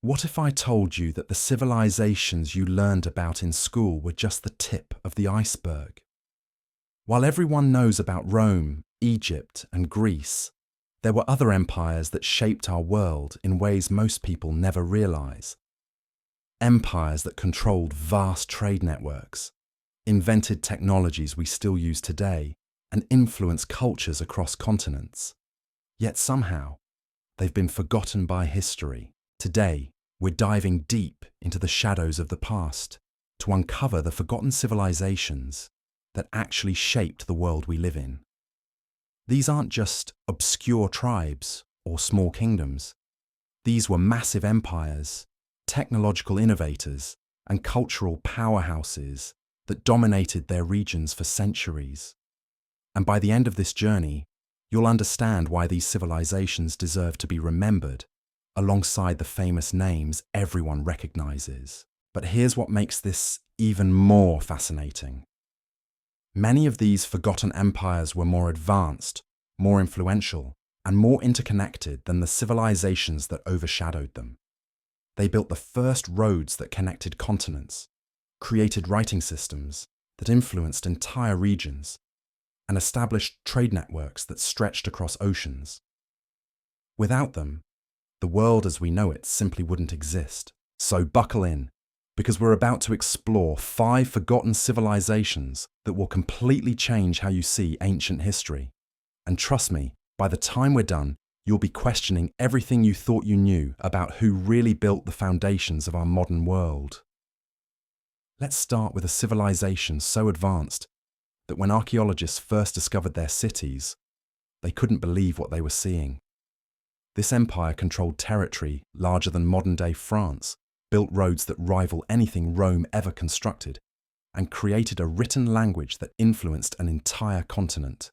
What if I told you that the civilizations you learned about in school were just the tip of the iceberg? While everyone knows about Rome, Egypt, and Greece, there were other empires that shaped our world in ways most people never realize. Empires that controlled vast trade networks, invented technologies we still use today, and influenced cultures across continents. Yet somehow, they've been forgotten by history. Today, we're diving deep into the shadows of the past to uncover the forgotten civilizations that actually shaped the world we live in. These aren't just obscure tribes or small kingdoms. These were massive empires, technological innovators, and cultural powerhouses that dominated their regions for centuries. And by the end of this journey, you'll understand why these civilizations deserve to be remembered alongside the famous names everyone recognizes. But here's what makes this even more fascinating. Many of these forgotten empires were more advanced, more influential, and more interconnected than the civilizations that overshadowed them. They built the first roads that connected continents, created writing systems that influenced entire regions, and established trade networks that stretched across oceans. Without them, the world as we know it simply wouldn't exist. So buckle in, because we're about to explore 5 forgotten civilizations that will completely change how you see ancient history. And trust me, by the time we're done, you'll be questioning everything you thought you knew about who really built the foundations of our modern world. Let's start with a civilization so advanced that when archaeologists first discovered their cities, they couldn't believe what they were seeing. This empire controlled territory larger than modern-day France, built roads that rival anything Rome ever constructed, and created a written language that influenced an entire continent.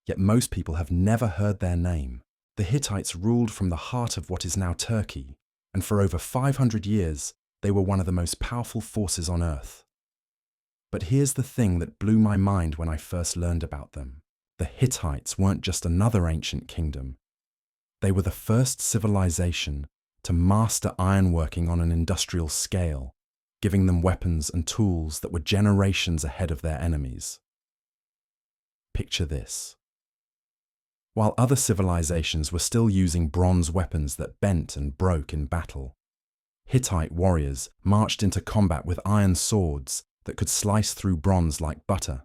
Yet most people have never heard their name. The Hittites ruled from the heart of what is now Turkey, and for over 500 years, they were one of the most powerful forces on Earth. But here's the thing that blew my mind when I first learned about them. The Hittites weren't just another ancient kingdom. They were the first civilization to master ironworking on an industrial scale, giving them weapons and tools that were generations ahead of their enemies. Picture this. While other civilizations were still using bronze weapons that bent and broke in battle, Hittite warriors marched into combat with iron swords that could slice through bronze like butter.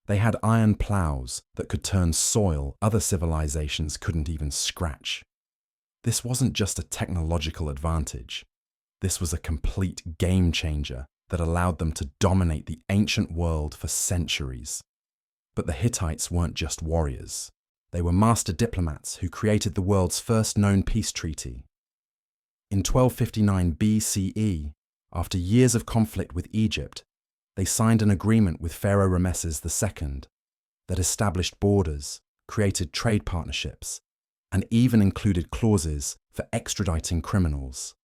They had iron plows that could turn soil other civilizations couldn't even scratch. This wasn't just a technological advantage. This was a complete game changer that allowed them to dominate the ancient world for centuries. But the Hittites weren't just warriors. They were master diplomats who created the world's first known peace treaty. In 1259 BCE, after years of conflict with Egypt, they signed an agreement with Pharaoh Rameses II that established borders, created trade partnerships, and even included clauses for extraditing criminals.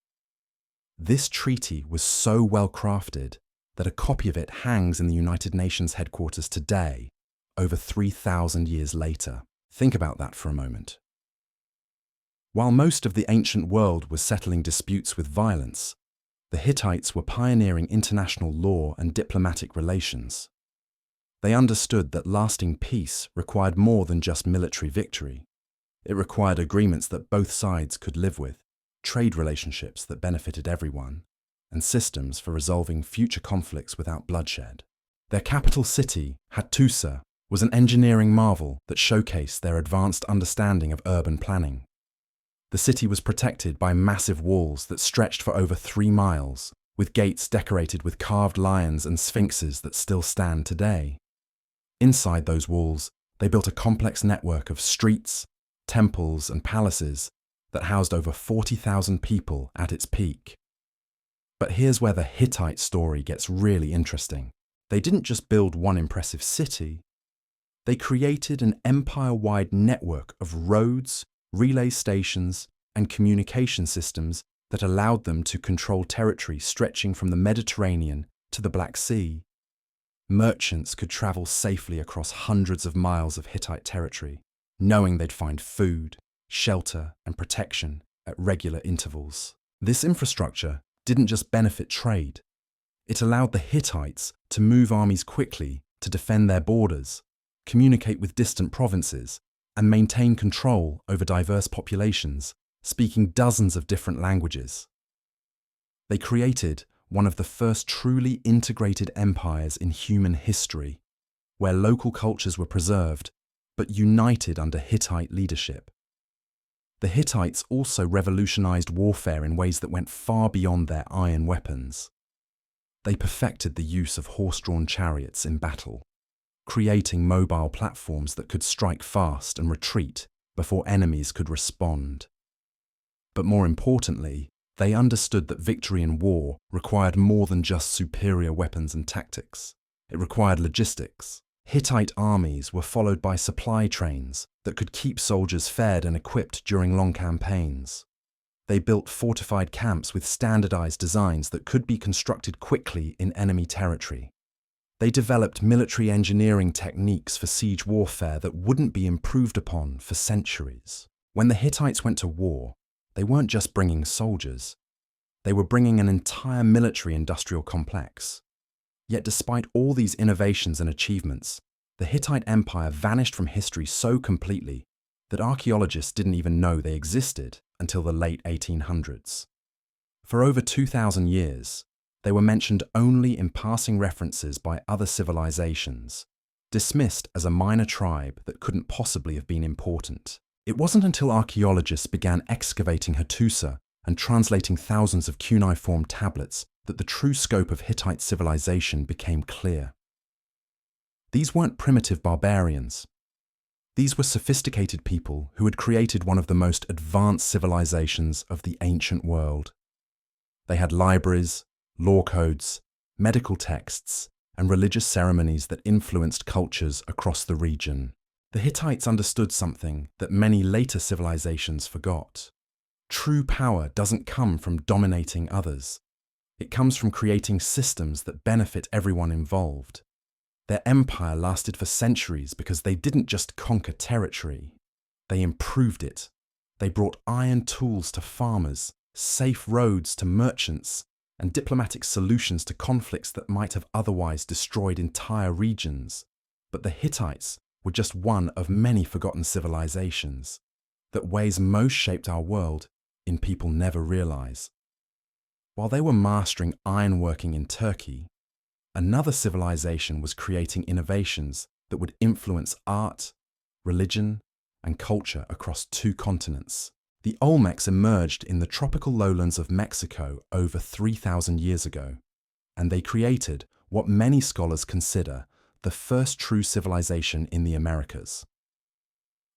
This treaty was so well crafted that a copy of it hangs in the United Nations headquarters today, over 3,000 years later. Think about that for a moment. While most of the ancient world was settling disputes with violence, the Hittites were pioneering international law and diplomatic relations. They understood that lasting peace required more than just military victory. It required agreements that both sides could live with, trade relationships that benefited everyone, and systems for resolving future conflicts without bloodshed. Their capital city, Hattusa, was an engineering marvel that showcased their advanced understanding of urban planning. The city was protected by massive walls that stretched for over 3 miles, with gates decorated with carved lions and sphinxes that still stand today. Inside those walls, they built a complex network of streets, temples, and palaces that housed over 40,000 people at its peak. But here's where the Hittite story gets really interesting. They didn't just build one impressive city. They created an empire-wide network of roads, relay stations, and communication systems that allowed them to control territory stretching from the Mediterranean to the Black Sea. Merchants could travel safely across hundreds of miles of Hittite territory, knowing they'd find food, shelter, and protection at regular intervals. This infrastructure didn't just benefit trade. It allowed the Hittites to move armies quickly to defend their borders, communicate with distant provinces, and maintain control over diverse populations, speaking dozens of different languages. They created one of the first truly integrated empires in human history, where local cultures were preserved but united under Hittite leadership. The Hittites also revolutionized warfare in ways that went far beyond their iron weapons. They perfected the use of horse-drawn chariots in battle, creating mobile platforms that could strike fast and retreat before enemies could respond. But more importantly, they understood that victory in war required more than just superior weapons and tactics. It required logistics. Hittite armies were followed by supply trains that could keep soldiers fed and equipped during long campaigns. They built fortified camps with standardized designs that could be constructed quickly in enemy territory. They developed military engineering techniques for siege warfare that wouldn't be improved upon for centuries. When the Hittites went to war, they weren't just bringing soldiers. They were bringing an entire military-industrial complex. Yet despite all these innovations and achievements, the Hittite Empire vanished from history so completely that archaeologists didn't even know they existed until the late 1800s. For over 2,000 years, they were mentioned only in passing references by other civilizations, dismissed as a minor tribe that couldn't possibly have been important. It wasn't until archaeologists began excavating Hattusa and translating thousands of cuneiform tablets that the true scope of Hittite civilization became clear. These weren't primitive barbarians. These were sophisticated people who had created one of the most advanced civilizations of the ancient world. They had libraries, law codes, medical texts, and religious ceremonies that influenced cultures across the region. The Hittites understood something that many later civilizations forgot. True power doesn't come from dominating others. It comes from creating systems that benefit everyone involved. Their empire lasted for centuries because they didn't just conquer territory, they improved it. They brought iron tools to farmers, safe roads to merchants, and diplomatic solutions to conflicts that might have otherwise destroyed entire regions. But the Hittites were just one of many forgotten civilizations that ways most shaped our world in people never realize. While they were mastering ironworking in Turkey, another civilization was creating innovations that would influence art, religion, and culture across 2 continents. The Olmecs emerged in the tropical lowlands of Mexico over 3,000 years ago, and they created what many scholars consider the first true civilization in the Americas.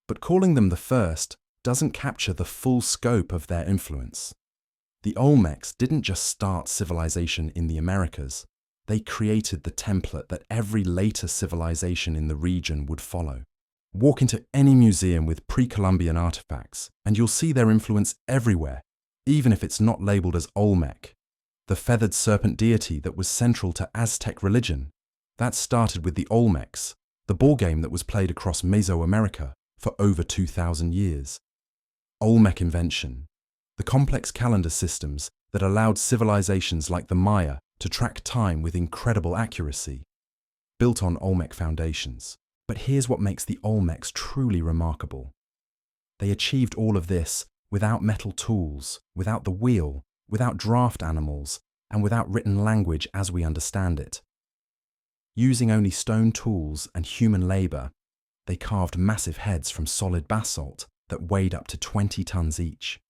But calling them the first doesn't capture the full scope of their influence. The Olmecs didn't just start civilization in the Americas, they created the template that every later civilization in the region would follow. Walk into any museum with pre-Columbian artifacts, and you'll see their influence everywhere, even if it's not labeled as Olmec. The feathered serpent deity that was central to Aztec religion, that started with the Olmecs, the ball game that was played across Mesoamerica for over 2,000 years. Olmec invention, the complex calendar systems that allowed civilizations like the Maya to track time with incredible accuracy, built on Olmec foundations. But here's what makes the Olmecs truly remarkable. They achieved all of this without metal tools, without the wheel, without draft animals, and without written language as we understand it. Using only stone tools and human labor, they carved massive heads from solid basalt that weighed up to 20 tons each.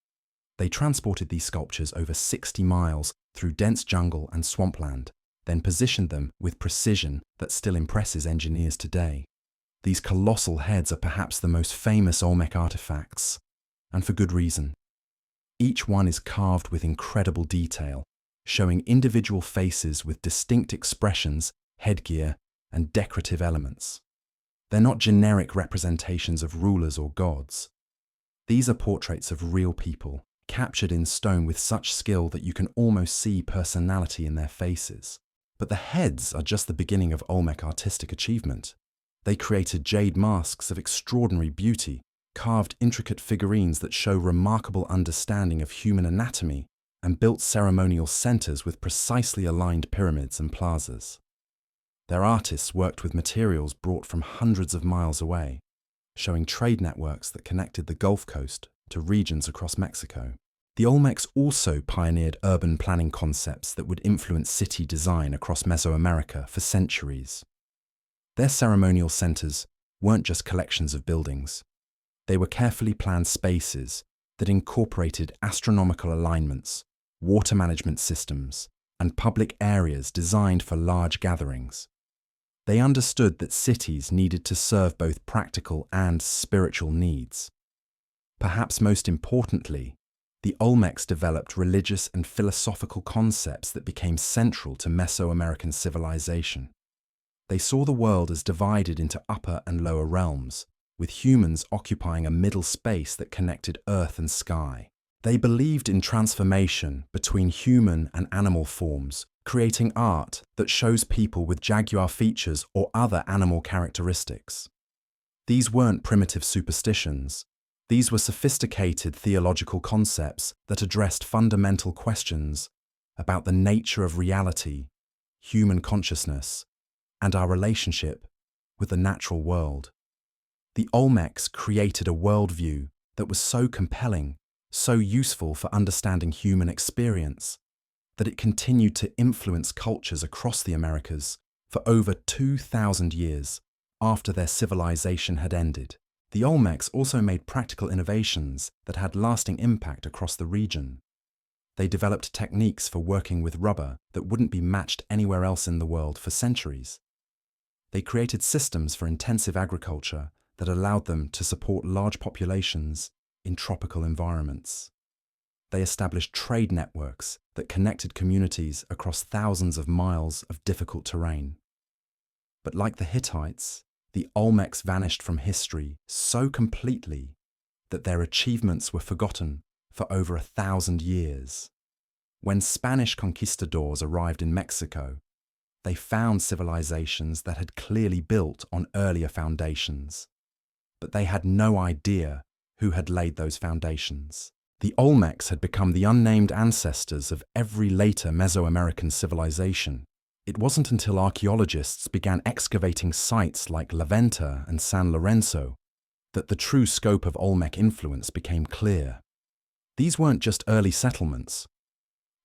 They transported these sculptures over 60 miles through dense jungle and swampland, then positioned them with precision that still impresses engineers today. These colossal heads are perhaps the most famous Olmec artifacts, and for good reason. Each one is carved with incredible detail, showing individual faces with distinct expressions, headgear, and decorative elements. They're not generic representations of rulers or gods. These are portraits of real people, captured in stone with such skill that you can almost see personality in their faces. But the heads are just the beginning of Olmec artistic achievement. They created jade masks of extraordinary beauty, carved intricate figurines that show remarkable understanding of human anatomy, and built ceremonial centers with precisely aligned pyramids and plazas. Their artists worked with materials brought from hundreds of miles away, showing trade networks that connected the Gulf Coast to regions across Mexico. The Olmecs also pioneered urban planning concepts that would influence city design across Mesoamerica for centuries. Their ceremonial centers weren't just collections of buildings. They were carefully planned spaces that incorporated astronomical alignments, water management systems, and public areas designed for large gatherings. They understood that cities needed to serve both practical and spiritual needs. Perhaps most importantly, the Olmecs developed religious and philosophical concepts that became central to Mesoamerican civilization. They saw the world as divided into upper and lower realms, with humans occupying a middle space that connected earth and sky. They believed in transformation between human and animal forms, creating art that shows people with jaguar features or other animal characteristics. These weren't primitive superstitions. These were sophisticated theological concepts that addressed fundamental questions about the nature of reality, human consciousness, and our relationship with the natural world. The Olmecs created a worldview that was so compelling, so useful for understanding human experience, that it continued to influence cultures across the Americas for over 2,000 years after their civilization had ended. The Olmecs also made practical innovations that had lasting impact across the region. They developed techniques for working with rubber that wouldn't be matched anywhere else in the world for centuries. They created systems for intensive agriculture that allowed them to support large populations in tropical environments. They established trade networks that connected communities across thousands of miles of difficult terrain. But like the Hittites, the Olmecs vanished from history so completely that their achievements were forgotten for over 1,000 years. When Spanish conquistadors arrived in Mexico, they found civilizations that had clearly built on earlier foundations, but they had no idea who had laid those foundations. The Olmecs had become the unnamed ancestors of every later Mesoamerican civilization. It wasn't until archaeologists began excavating sites like La Venta and San Lorenzo that the true scope of Olmec influence became clear. These weren't just early settlements.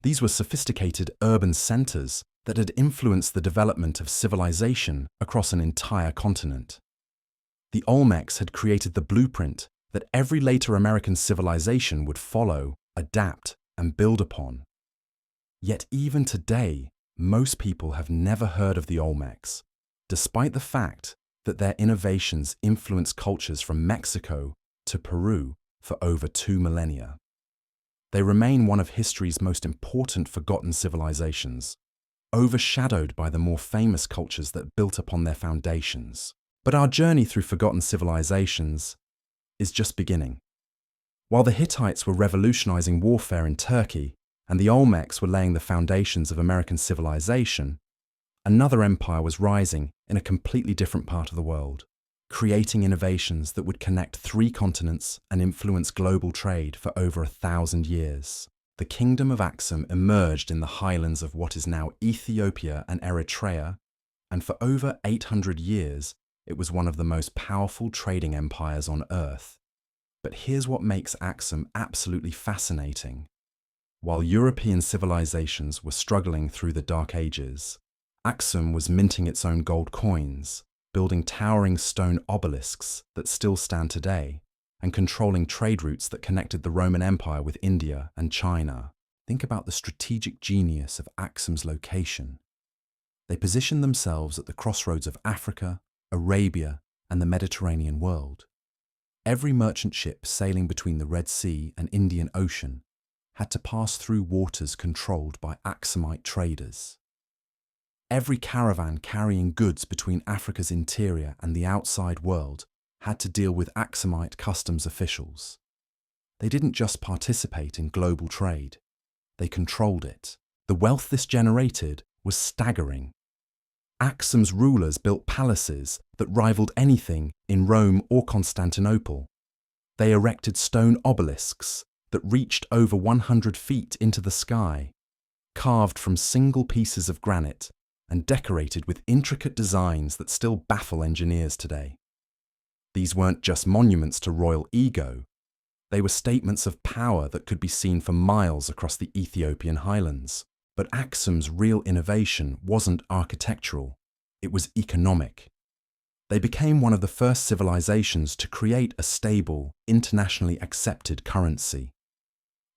These were sophisticated urban centers that had influenced the development of civilization across an entire continent. The Olmecs had created the blueprint that every later American civilization would follow, adapt, and build upon. Yet even today, most people have never heard of the Olmecs, despite the fact that their innovations influenced cultures from Mexico to Peru for over 2 millennia. They remain one of history's most important forgotten civilizations, overshadowed by the more famous cultures that built upon their foundations. But our journey through forgotten civilizations is just beginning. While the Hittites were revolutionizing warfare in Turkey and the Olmecs were laying the foundations of American civilization, another empire was rising in a completely different part of the world, creating innovations that would connect 3 continents and influence global trade for over 1,000 years. The Kingdom of Axum emerged in the highlands of what is now Ethiopia and Eritrea, and for over 800 years, it was one of the most powerful trading empires on Earth. But here's what makes Axum absolutely fascinating. While European civilizations were struggling through the Dark Ages, Axum was minting its own gold coins, building towering stone obelisks that still stand today, and controlling trade routes that connected the Roman Empire with India and China. Think about the strategic genius of Axum's location. They positioned themselves at the crossroads of Africa, Arabia, and the Mediterranean world. Every merchant ship sailing between the Red Sea and Indian Ocean had to pass through waters controlled by Axumite traders. Every caravan carrying goods between Africa's interior and the outside world had to deal with Axumite customs officials. They didn't just participate in global trade, they controlled it. The wealth this generated was staggering. Axum's rulers built palaces that rivaled anything in Rome or Constantinople. They erected stone obelisks that reached over 100 feet into the sky, carved from single pieces of granite and decorated with intricate designs that still baffle engineers today. These weren't just monuments to royal ego, they were statements of power that could be seen for miles across the Ethiopian highlands. But Axum's real innovation wasn't architectural, it was economic. They became one of the first civilizations to create a stable, internationally accepted currency.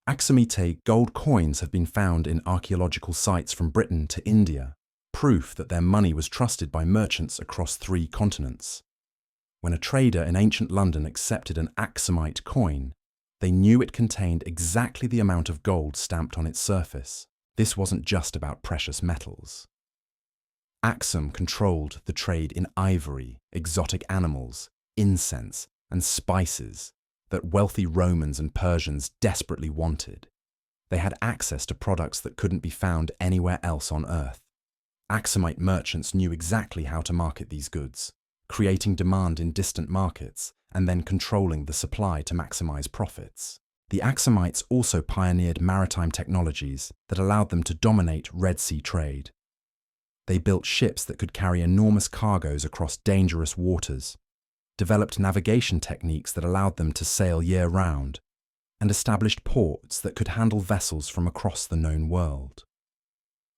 Axumite gold coins have been found in archaeological sites from Britain to India, proof that their money was trusted by merchants across 3 continents. When a trader in ancient London accepted an Axumite coin, they knew it contained exactly the amount of gold stamped on its surface. This wasn't just about precious metals. Axum controlled the trade in ivory, exotic animals, incense, and spices that wealthy Romans and Persians desperately wanted. They had access to products that couldn't be found anywhere else on Earth. Axumite merchants knew exactly how to market these goods, creating demand in distant markets and then controlling the supply to maximize profits. The Axumites also pioneered maritime technologies that allowed them to dominate Red Sea trade. They built ships that could carry enormous cargoes across dangerous waters, developed navigation techniques that allowed them to sail year-round, and established ports that could handle vessels from across the known world.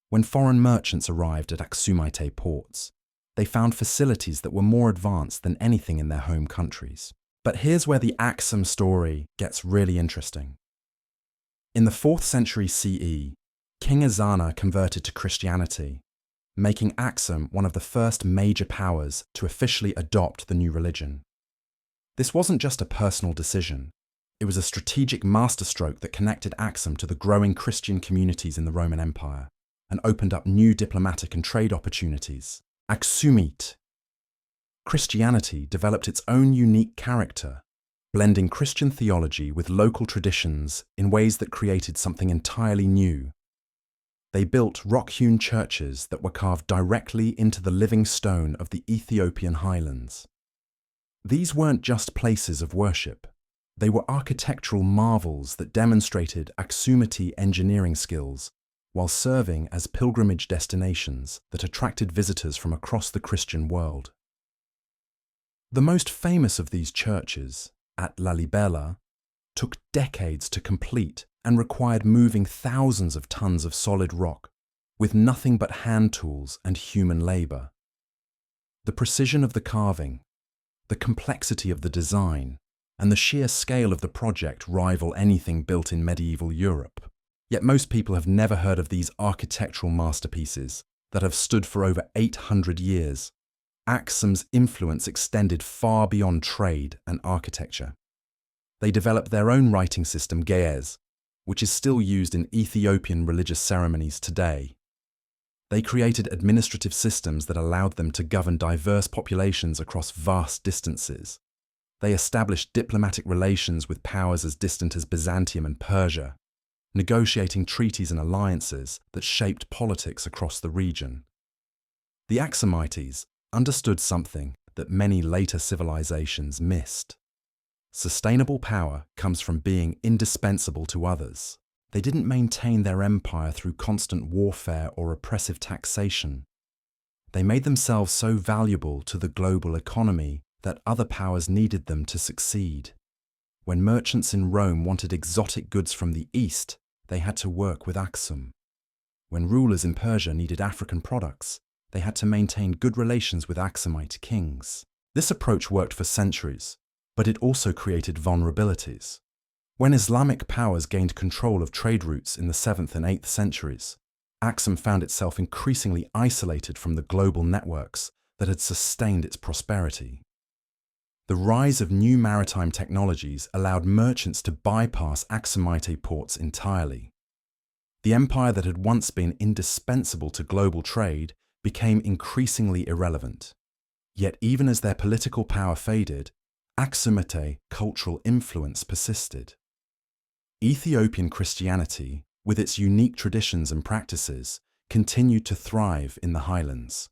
When foreign merchants arrived at Axumite ports, they found facilities that were more advanced than anything in their home countries. But here's where the Axum story gets really interesting. In the 4th century CE, King Ezana converted to Christianity, making Axum one of the first major powers to officially adopt the new religion. This wasn't just a personal decision, it was a strategic masterstroke that connected Axum to the growing Christian communities in the Roman Empire and opened up new diplomatic and trade opportunities. Axumite. Christianity developed its own unique character, blending Christian theology with local traditions in ways that created something entirely new. They built rock-hewn churches that were carved directly into the living stone of the Ethiopian highlands. These weren't just places of worship. They were architectural marvels that demonstrated Axumite engineering skills while serving as pilgrimage destinations that attracted visitors from across the Christian world. The most famous of these churches, at Lalibela, took decades to complete and required moving thousands of tons of solid rock with nothing but hand tools and human labor. The precision of the carving, the complexity of the design, and the sheer scale of the project rival anything built in medieval Europe. Yet most people have never heard of these architectural masterpieces that have stood for over 800 years. Axum's influence extended far beyond trade and architecture. They developed their own writing system, Ge'ez, which is still used in Ethiopian religious ceremonies today. They created administrative systems that allowed them to govern diverse populations across vast distances. They established diplomatic relations with powers as distant as Byzantium and Persia, negotiating treaties and alliances that shaped politics across the region. The Axumites understood something that many later civilizations missed. Sustainable power comes from being indispensable to others. They didn't maintain their empire through constant warfare or oppressive taxation. They made themselves so valuable to the global economy that other powers needed them to succeed. When merchants in Rome wanted exotic goods from the East, they had to work with Axum. When rulers in Persia needed African products, they had to maintain good relations with Axumite kings. This approach worked for centuries, but it also created vulnerabilities. When Islamic powers gained control of trade routes in the 7th and 8th centuries, Axum found itself increasingly isolated from the global networks that had sustained its prosperity. The rise of new maritime technologies allowed merchants to bypass Axumite ports entirely. The empire that had once been indispensable to global trade became increasingly irrelevant. Yet even as their political power faded, Axumite cultural influence persisted. Ethiopian Christianity, with its unique traditions and practices, continued to thrive in the highlands.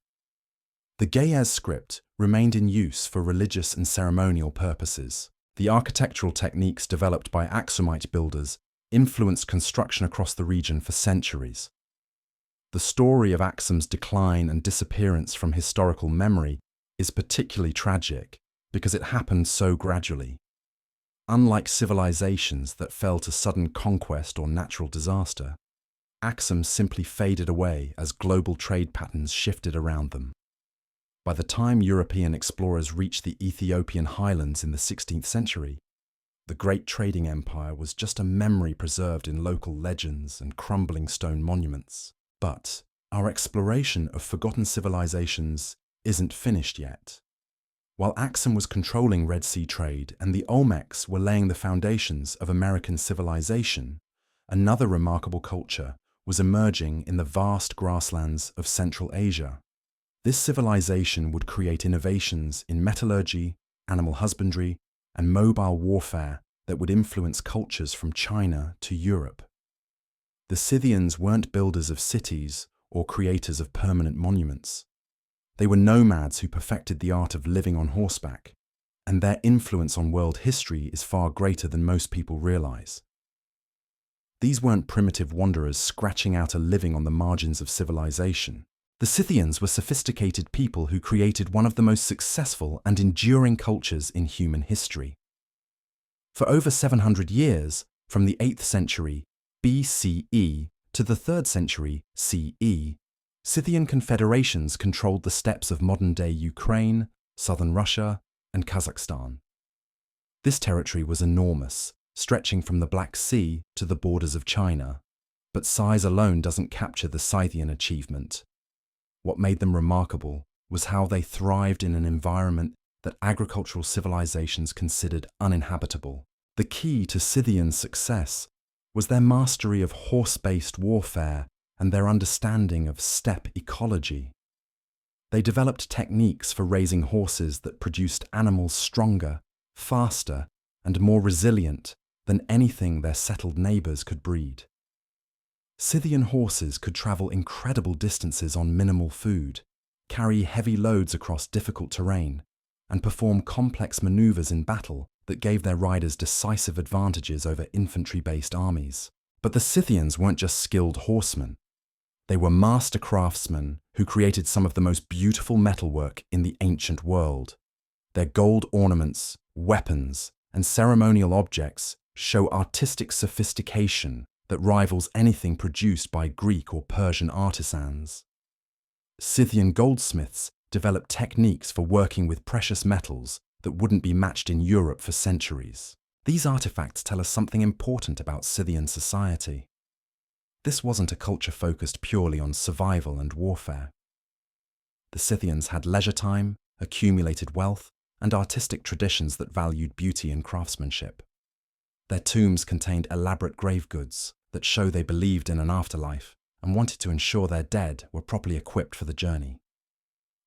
The Ge'ez script remained in use for religious and ceremonial purposes. The architectural techniques developed by Axumite builders influenced construction across the region for centuries. The story of Axum's decline and disappearance from historical memory is particularly tragic because it happened so gradually. Unlike civilizations that fell to sudden conquest or natural disaster, Axum simply faded away as global trade patterns shifted around them. By the time European explorers reached the Ethiopian highlands in the 16th century, the great trading empire was just a memory preserved in local legends and crumbling stone monuments. But our exploration of forgotten civilizations isn't finished yet. While Axum was controlling Red Sea trade and the Olmecs were laying the foundations of American civilization, another remarkable culture was emerging in the vast grasslands of Central Asia. This civilization would create innovations in metallurgy, animal husbandry, and mobile warfare that would influence cultures from China to Europe. The Scythians weren't builders of cities or creators of permanent monuments. They were nomads who perfected the art of living on horseback, and their influence on world history is far greater than most people realize. These weren't primitive wanderers scratching out a living on the margins of civilization. The Scythians were sophisticated people who created one of the most successful and enduring cultures in human history. For over 700 years, from the 8th century BCE to the 3rd century CE, Scythian confederations controlled the steppes of modern-day Ukraine, southern Russia, and Kazakhstan. This territory was enormous, stretching from the Black Sea to the borders of China, but size alone doesn't capture the Scythian achievement. What made them remarkable was how they thrived in an environment that agricultural civilizations considered uninhabitable. The key to Scythian success was their mastery of horse-based warfare and their understanding of steppe ecology. They developed techniques for raising horses that produced animals stronger, faster, and more resilient than anything their settled neighbors could breed. Scythian horses could travel incredible distances on minimal food, carry heavy loads across difficult terrain, and perform complex maneuvers in battle that gave their riders decisive advantages over infantry-based armies. But the Scythians weren't just skilled horsemen. They were master craftsmen who created some of the most beautiful metalwork in the ancient world. Their gold ornaments, weapons, and ceremonial objects show artistic sophistication that rivals anything produced by Greek or Persian artisans. Scythian goldsmiths developed techniques for working with precious metals that wouldn't be matched in Europe for centuries. These artifacts tell us something important about Scythian society. This wasn't a culture focused purely on survival and warfare. The Scythians had leisure time, accumulated wealth, and artistic traditions that valued beauty and craftsmanship. Their tombs contained elaborate grave goods that show they believed in an afterlife and wanted to ensure their dead were properly equipped for the journey.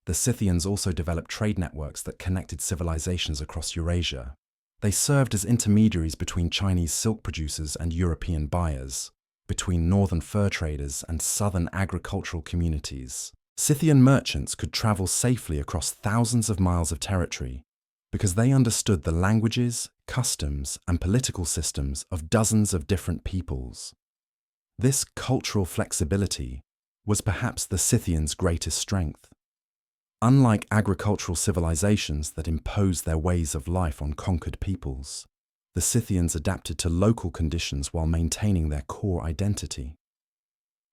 The Scythians also developed trade networks that connected civilizations across Eurasia. They served as intermediaries between Chinese silk producers and European buyers, between northern fur traders and southern agricultural communities. Scythian merchants could travel safely across thousands of miles of territory because they understood the languages, customs, and political systems of dozens of different peoples. This cultural flexibility was perhaps the Scythians' greatest strength. Unlike agricultural civilizations that imposed their ways of life on conquered peoples, the Scythians adapted to local conditions while maintaining their core identity.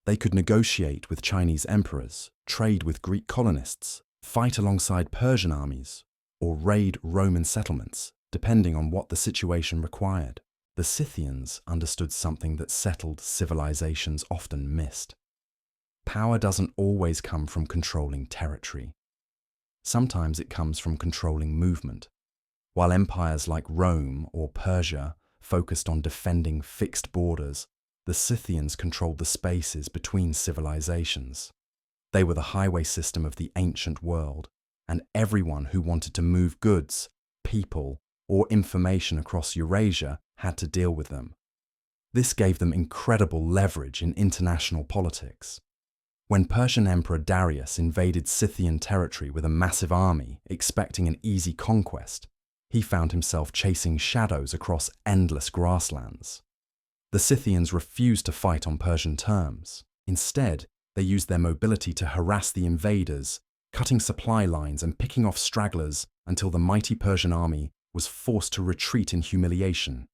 They could negotiate with Chinese emperors, trade with Greek colonists, fight alongside Persian armies, or raid Roman settlements, depending on what the situation required. The Scythians understood something that settled civilizations often missed. Power doesn't always come from controlling territory. Sometimes it comes from controlling movement. While empires like Rome or Persia focused on defending fixed borders, the Scythians controlled the spaces between civilizations. They were the highway system of the ancient world, and everyone who wanted to move goods, people, or information across Eurasia had to deal with them. This gave them incredible leverage in international politics. When Persian Emperor Darius invaded Scythian territory with a massive army, expecting an easy conquest, He found himself chasing shadows across endless grasslands. The Scythians refused to fight on Persian terms. Instead, they used their mobility to harass the invaders, cutting supply lines and picking off stragglers until the mighty Persian army was forced to retreat in humiliation.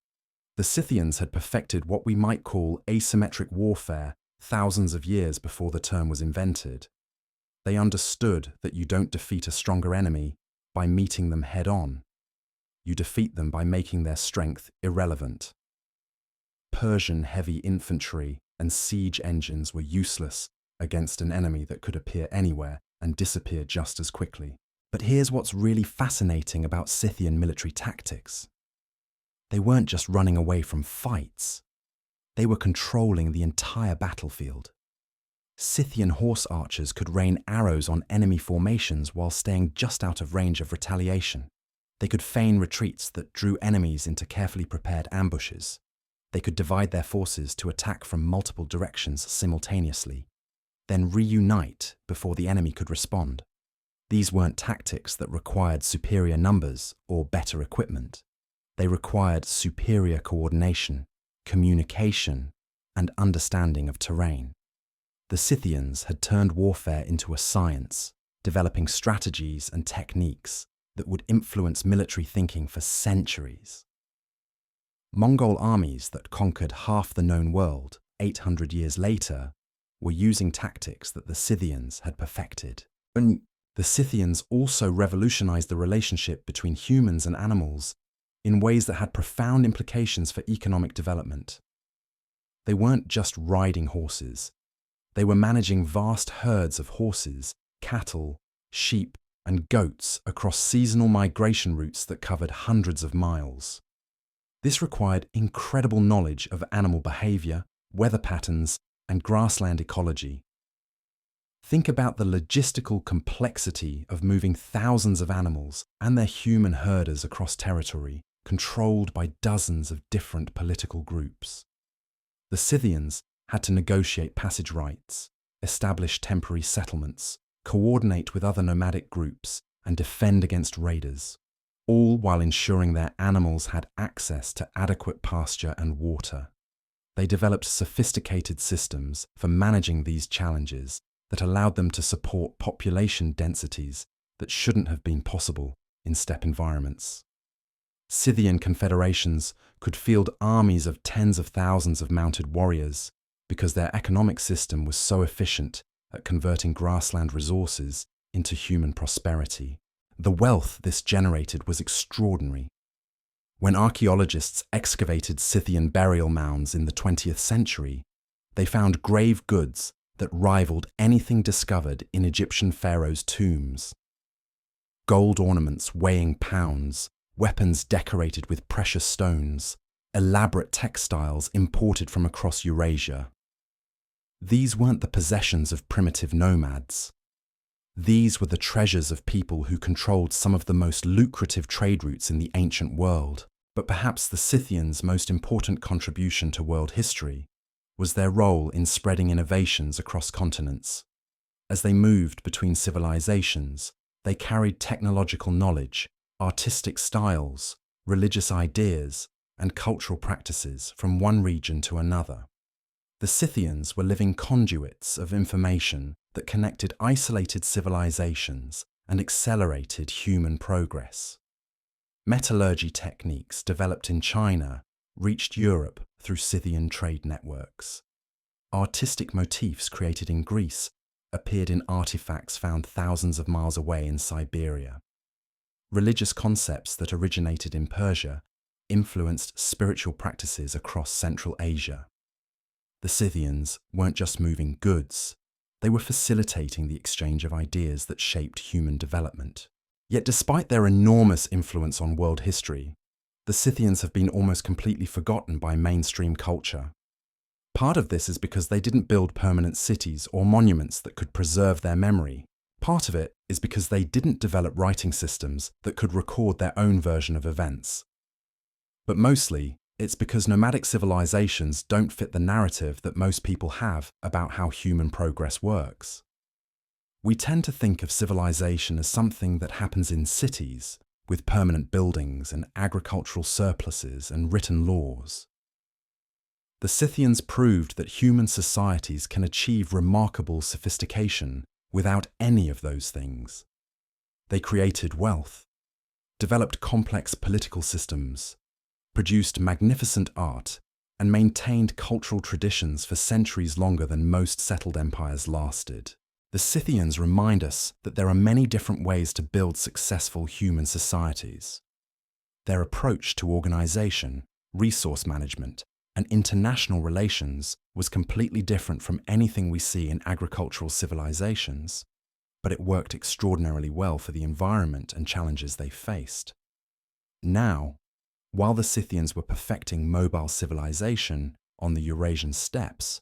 The Scythians had perfected what we might call asymmetric warfare thousands of years before the term was invented. They understood that you don't defeat a stronger enemy by meeting them head-on. You defeat them by making their strength irrelevant. Persian heavy infantry and siege engines were useless against an enemy that could appear anywhere and disappear just as quickly. But here's what's really fascinating about Scythian military tactics. They weren't just running away from fights. They were controlling the entire battlefield. Scythian horse archers could rain arrows on enemy formations while staying just out of range of retaliation. They could feign retreats that drew enemies into carefully prepared ambushes. They could divide their forces to attack from multiple directions simultaneously, then reunite before the enemy could respond. These weren't tactics that required superior numbers or better equipment. They required superior coordination, communication, and understanding of terrain. The Scythians had turned warfare into a science, developing strategies and techniques that would influence military thinking for centuries. Mongol armies that conquered half the known world 800 years later were using tactics that the Scythians had perfected. The Scythians also revolutionized the relationship between humans and animals in ways that had profound implications for economic development. They weren't just riding horses. They were managing vast herds of horses, cattle, sheep, and goats across seasonal migration routes that covered hundreds of miles. This required incredible knowledge of animal behavior, weather patterns, and grassland ecology. Think about the logistical complexity of moving thousands of animals and their human herders across territory, controlled by dozens of different political groups. The Scythians had to negotiate passage rights, establish temporary settlements, coordinate with other nomadic groups, and defend against raiders, all while ensuring their animals had access to adequate pasture and water. They developed sophisticated systems for managing these challenges that allowed them to support population densities that shouldn't have been possible in steppe environments. Scythian confederations could field armies of tens of thousands of mounted warriors because their economic system was so efficient at converting grassland resources into human prosperity. The wealth this generated was extraordinary. When archaeologists excavated Scythian burial mounds in the 20th century, they found grave goods that rivaled anything discovered in Egyptian pharaohs' tombs. Gold ornaments weighing pounds, weapons decorated with precious stones, elaborate textiles imported from across Eurasia. These weren't the possessions of primitive nomads. These were the treasures of people who controlled some of the most lucrative trade routes in the ancient world. But perhaps the Scythians' most important contribution to world history was their role in spreading innovations across continents. As they moved between civilizations, they carried technological knowledge, artistic styles, religious ideas, and cultural practices from one region to another. The Scythians were living conduits of information that connected isolated civilizations and accelerated human progress. Metallurgy techniques developed in China reached Europe through Scythian trade networks. Artistic motifs created in Greece appeared in artifacts found thousands of miles away in Siberia. Religious concepts that originated in Persia influenced spiritual practices across Central Asia. The Scythians weren't just moving goods, they were facilitating the exchange of ideas that shaped human development. Yet despite their enormous influence on world history, the Scythians have been almost completely forgotten by mainstream culture. Part of this is because they didn't build permanent cities or monuments that could preserve their memory. Part of it is because they didn't develop writing systems that could record their own version of events. But mostly, it's because nomadic civilizations don't fit the narrative that most people have about how human progress works. We tend to think of civilization as something that happens in cities, with permanent buildings and agricultural surpluses and written laws. The Scythians proved that human societies can achieve remarkable sophistication without any of those things. They created wealth, developed complex political systems, produced magnificent art, and maintained cultural traditions for centuries longer than most settled empires lasted. The Scythians remind us that there are many different ways to build successful human societies. Their approach to organization, resource management, and international relations was completely different from anything we see in agricultural civilizations, but it worked extraordinarily well for the environment and challenges they faced. Now, while the Scythians were perfecting mobile civilization on the Eurasian steppes,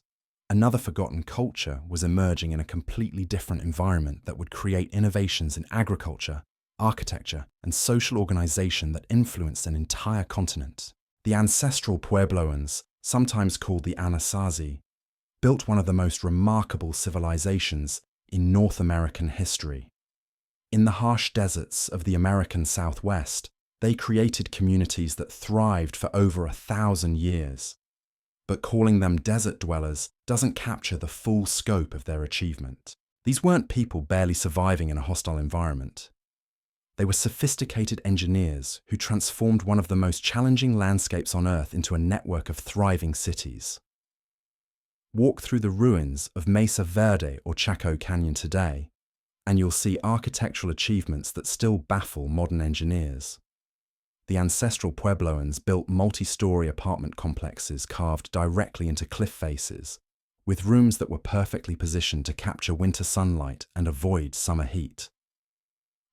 another forgotten culture was emerging in a completely different environment that would create innovations in agriculture, architecture, and social organization that influenced an entire continent. The ancestral Puebloans, sometimes called the Anasazi, built one of the most remarkable civilizations in North American history. In the harsh deserts of the American Southwest, they created communities that thrived for over 1,000 years. But calling them desert dwellers doesn't capture the full scope of their achievement. These weren't people barely surviving in a hostile environment. They were sophisticated engineers who transformed one of the most challenging landscapes on Earth into a network of thriving cities. Walk through the ruins of Mesa Verde or Chaco Canyon today, and you'll see architectural achievements that still baffle modern engineers. The ancestral Puebloans built multi-story apartment complexes carved directly into cliff faces, with rooms that were perfectly positioned to capture winter sunlight and avoid summer heat.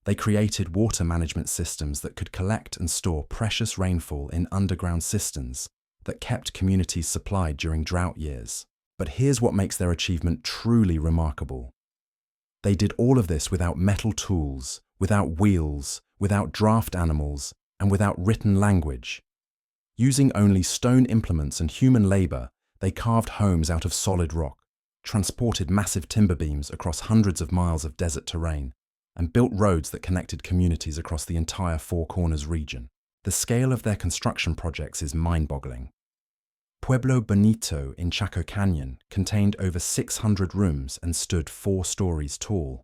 They created water management systems that could collect and store precious rainfall in underground cisterns that kept communities supplied during drought years. But here's what makes their achievement truly remarkable. They did all of this without metal tools, without wheels, without draft animals, and without written language. Using only stone implements and human labor, they carved homes out of solid rock, transported massive timber beams across hundreds of miles of desert terrain, and built roads that connected communities across the entire Four Corners region. The scale of their construction projects is mind-boggling. Pueblo Bonito in Chaco Canyon contained over 600 rooms and stood 4 stories tall.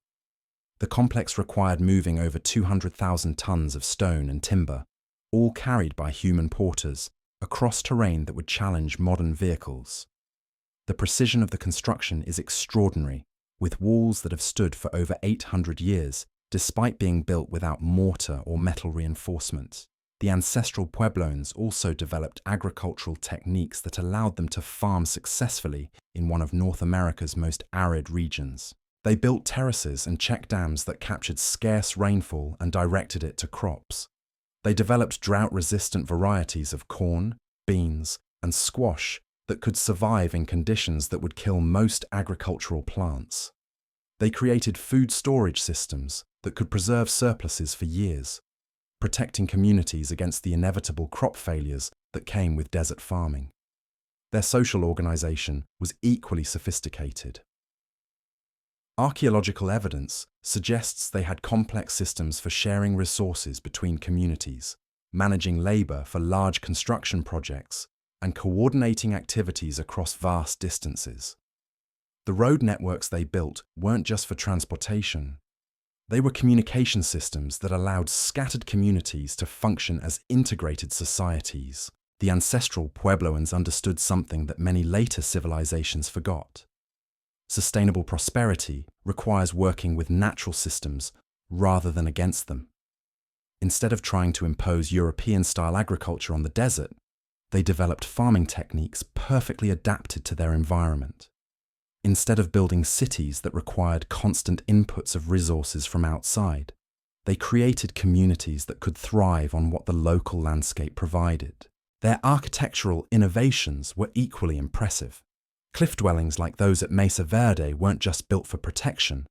The complex required moving over 200,000 tons of stone and timber, all carried by human porters, across terrain that would challenge modern vehicles. The precision of the construction is extraordinary, with walls that have stood for over 800 years, despite being built without mortar or metal reinforcement. The ancestral Puebloans also developed agricultural techniques that allowed them to farm successfully in one of North America's most arid regions. They built terraces and check dams that captured scarce rainfall and directed it to crops. They developed drought-resistant varieties of corn, beans, and squash that could survive in conditions that would kill most agricultural plants. They created food storage systems that could preserve surpluses for years, protecting communities against the inevitable crop failures that came with desert farming. Their social organization was equally sophisticated. Archaeological evidence suggests they had complex systems for sharing resources between communities, managing labor for large construction projects, and coordinating activities across vast distances. The road networks they built weren't just for transportation. They were communication systems that allowed scattered communities to function as integrated societies. The ancestral Puebloans understood something that many later civilizations forgot. Sustainable prosperity requires working with natural systems rather than against them. Instead of trying to impose European-style agriculture on the desert, they developed farming techniques perfectly adapted to their environment. Instead of building cities that required constant inputs of resources from outside, they created communities that could thrive on what the local landscape provided. Their architectural innovations were equally impressive. Cliff dwellings like those at Mesa Verde weren't just built for protection.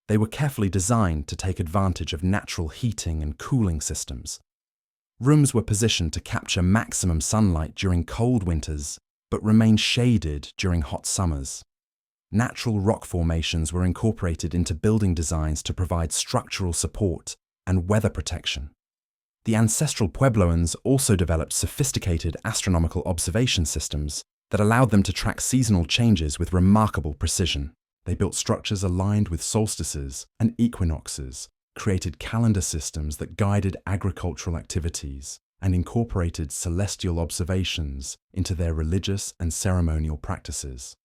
They were carefully designed to take advantage of natural heating and cooling systems. Rooms were positioned to capture maximum sunlight during cold winters, but remain shaded during hot summers. Natural rock formations were incorporated into building designs to provide structural support and weather protection. The ancestral Puebloans also developed sophisticated astronomical observation systems that allowed them to track seasonal changes with remarkable precision. They built structures aligned with solstices and equinoxes, created calendar systems that guided agricultural activities, and incorporated celestial observations into their religious and ceremonial practices.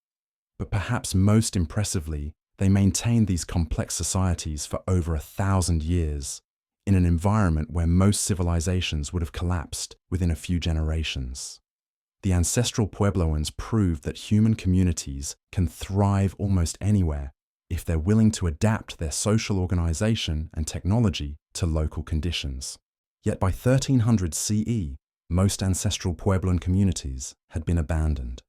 But perhaps most impressively, they maintained these complex societies for over 1,000 years, in an environment where most civilizations would have collapsed within a few generations. The ancestral Puebloans proved that human communities can thrive almost anywhere if they're willing to adapt their social organization and technology to local conditions. Yet by 1300 CE, most ancestral Puebloan communities had been abandoned.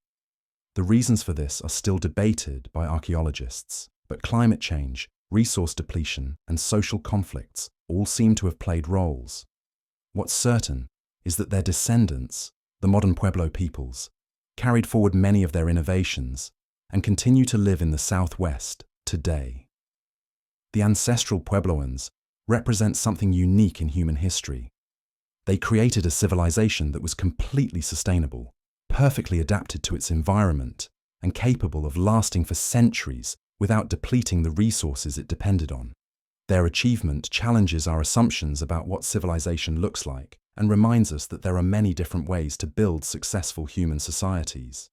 The reasons for this are still debated by archaeologists, but climate change, resource depletion, and social conflicts all seem to have played roles. What's certain is that their descendants, the modern Pueblo peoples, carried forward many of their innovations and continue to live in the Southwest today. The ancestral Puebloans represent something unique in human history. They created a civilization that was completely sustainable, perfectly adapted to its environment, and capable of lasting for centuries without depleting the resources it depended on. Their achievement challenges our assumptions about what civilization looks like and reminds us that there are many different ways to build successful human societies.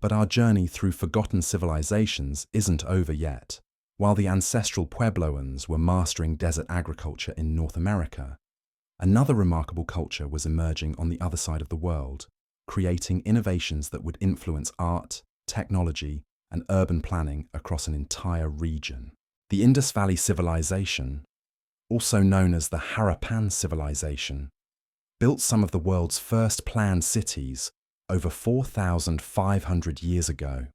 But our journey through forgotten civilizations isn't over yet. While the ancestral Puebloans were mastering desert agriculture in North America, another remarkable culture was emerging on the other side of the world, creating innovations that would influence art, technology, and urban planning across an entire region. The Indus Valley Civilization, also known as the Harappan Civilization, built some of the world's first planned cities over 4,500 years ago.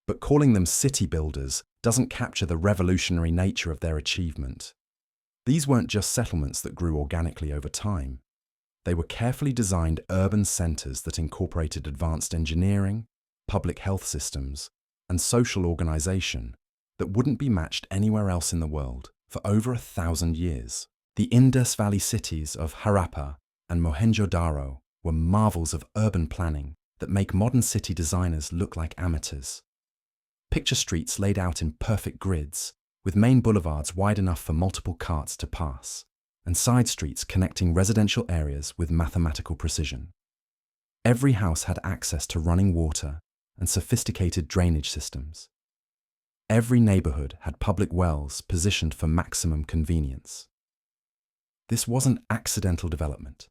But calling them city builders doesn't capture the revolutionary nature of their achievement. These weren't just settlements that grew organically over time. They were carefully designed urban centers that incorporated advanced engineering, public health systems, and social organization that wouldn't be matched anywhere else in the world for over 1,000 years. The Indus Valley cities of Harappa and Mohenjo-daro were marvels of urban planning that make modern city designers look like amateurs. Picture streets laid out in perfect grids, with main boulevards wide enough for multiple carts to pass, and side streets connecting residential areas with mathematical precision. Every house had access to running water and sophisticated drainage systems. Every neighborhood had public wells positioned for maximum convenience. This wasn't accidental development.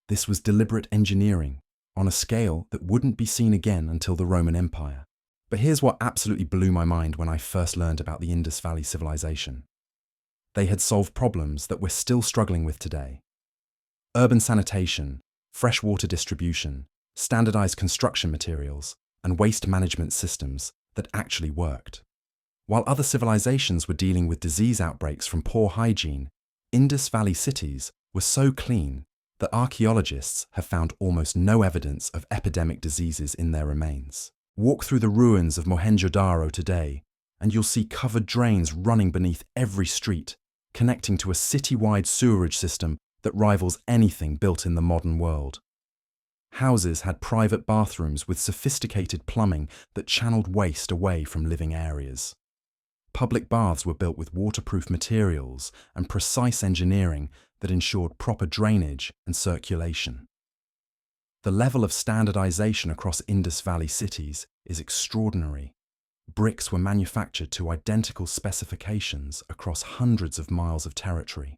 This was deliberate engineering on a scale that wouldn't be seen again until the Roman Empire. But here's what absolutely blew my mind when I first learned about the Indus Valley Civilization. They had solved problems that we're still struggling with today. Urban sanitation, fresh water distribution, standardized construction materials, and waste management systems that actually worked. While other civilizations were dealing with disease outbreaks from poor hygiene, Indus Valley cities were so clean that archaeologists have found almost no evidence of epidemic diseases in their remains. Walk through the ruins of Mohenjo-daro today, and you'll see covered drains running beneath every street, connecting to a city-wide sewerage system that rivals anything built in the modern world. Houses had private bathrooms with sophisticated plumbing that channeled waste away from living areas. Public baths were built with waterproof materials and precise engineering that ensured proper drainage and circulation. The level of standardization across Indus Valley cities is extraordinary. Bricks were manufactured to identical specifications across hundreds of miles of territory.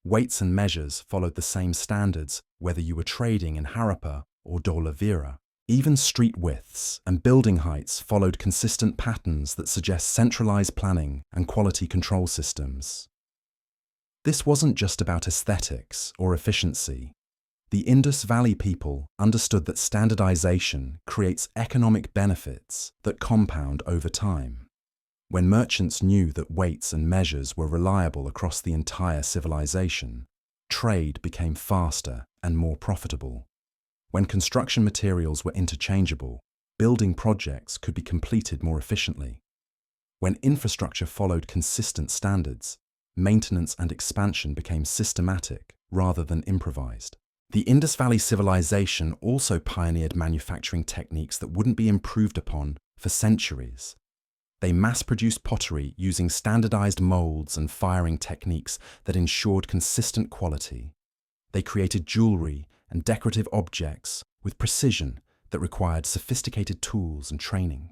Weights and measures followed the same standards whether you were trading in Harappa or Dholavira. Even street widths and building heights followed consistent patterns that suggest centralized planning and quality control systems. This wasn't just about aesthetics or efficiency. The Indus Valley people understood that standardization creates economic benefits that compound over time. When merchants knew that weights and measures were reliable across the entire civilization, trade became faster and more profitable. When construction materials were interchangeable, building projects could be completed more efficiently. When infrastructure followed consistent standards, maintenance and expansion became systematic rather than improvised. The Indus Valley civilization also pioneered manufacturing techniques that wouldn't be improved upon for centuries. They mass-produced pottery using standardized molds and firing techniques that ensured consistent quality. They created jewelry and decorative objects with precision that required sophisticated tools and training.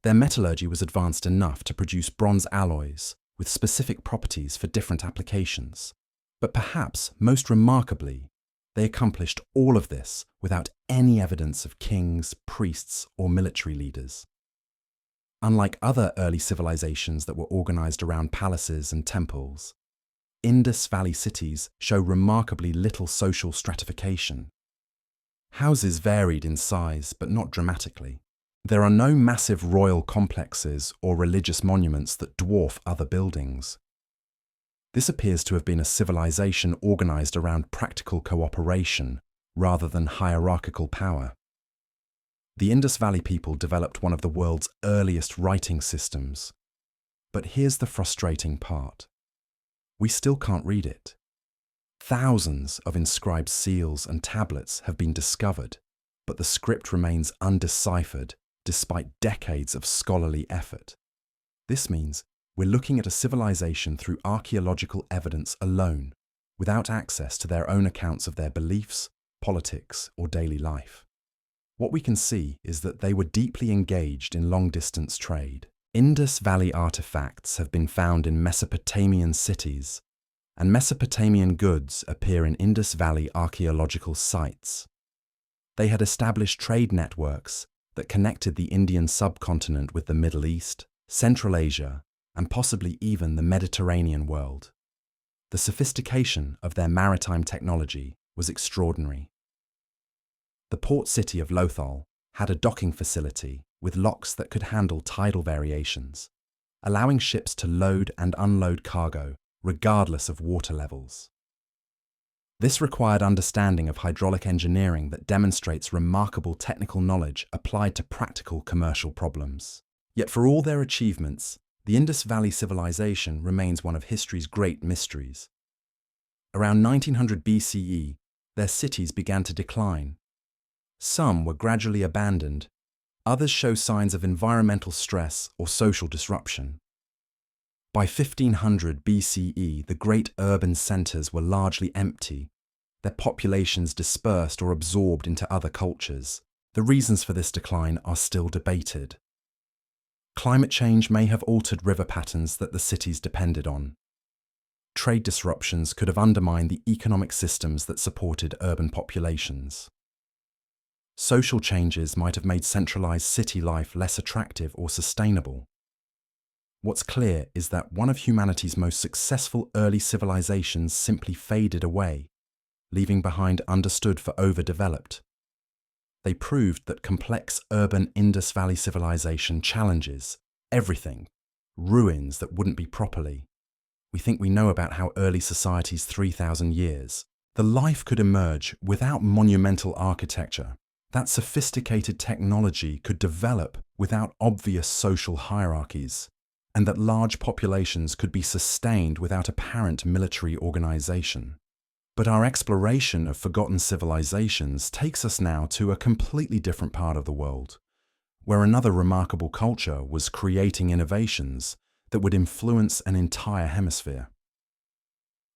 Their metallurgy was advanced enough to produce bronze alloys with specific properties for different applications. But perhaps most remarkably, they accomplished all of this without any evidence of kings, priests, or military leaders. Unlike other early civilizations that were organized around palaces and temples, Indus Valley cities show remarkably little social stratification. Houses varied in size, but not dramatically. There are no massive royal complexes or religious monuments that dwarf other buildings. This appears to have been a civilization organized around practical cooperation rather than hierarchical power. The Indus Valley people developed one of the world's earliest writing systems. But here's the frustrating part. We still can't read it. Thousands of inscribed seals and tablets have been discovered, but the script remains undeciphered despite decades of scholarly effort. This means we're looking at a civilization through archaeological evidence alone, without access to their own accounts of their beliefs, politics, or daily life. What we can see is that they were deeply engaged in long-distance trade. Indus Valley artifacts have been found in Mesopotamian cities, and Mesopotamian goods appear in Indus Valley archaeological sites. They had established trade networks that connected the Indian subcontinent with the Middle East, Central Asia, and possibly even the Mediterranean world. The sophistication of their maritime technology was extraordinary. The port city of Lothal had a docking facility with locks that could handle tidal variations, allowing ships to load and unload cargo regardless of water levels. This required understanding of hydraulic engineering that demonstrates remarkable technical knowledge applied to practical commercial problems. Yet for all their achievements, the Indus Valley civilization remains one of history's great mysteries. Around 1900 BCE, their cities began to decline. Some were gradually abandoned, others show signs of environmental stress or social disruption. By 1500 BCE, the great urban centers were largely empty, their populations dispersed or absorbed into other cultures. The reasons for this decline are still debated. Climate change may have altered river patterns that the cities depended on. Trade disruptions could have undermined the economic systems that supported urban populations. Social changes might have made centralized city life less attractive or sustainable. What's clear is that one of humanity's most successful early civilizations simply faded away, leaving behind understood for overdeveloped. They proved that complex urban Indus Valley civilization challenges everything, ruins that wouldn't be properly. We think we know about how early societies 3,000 years, the life could emerge without monumental architecture, that sophisticated technology could develop without obvious social hierarchies, and that large populations could be sustained without apparent military organization. But our exploration of forgotten civilizations takes us now to a completely different part of the world, where another remarkable culture was creating innovations that would influence an entire hemisphere.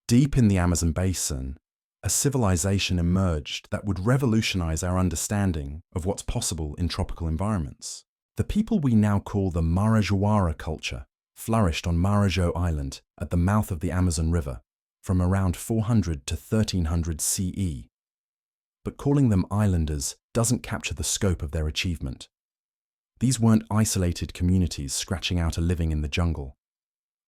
Deep in the Amazon basin, a civilization emerged that would revolutionize our understanding of what's possible in tropical environments. The people we now call the Marajoara culture flourished on Marajo Island at the mouth of the Amazon River from around 400 to 1300 CE. But calling them islanders doesn't capture the scope of their achievement. These weren't isolated communities scratching out a living in the jungle.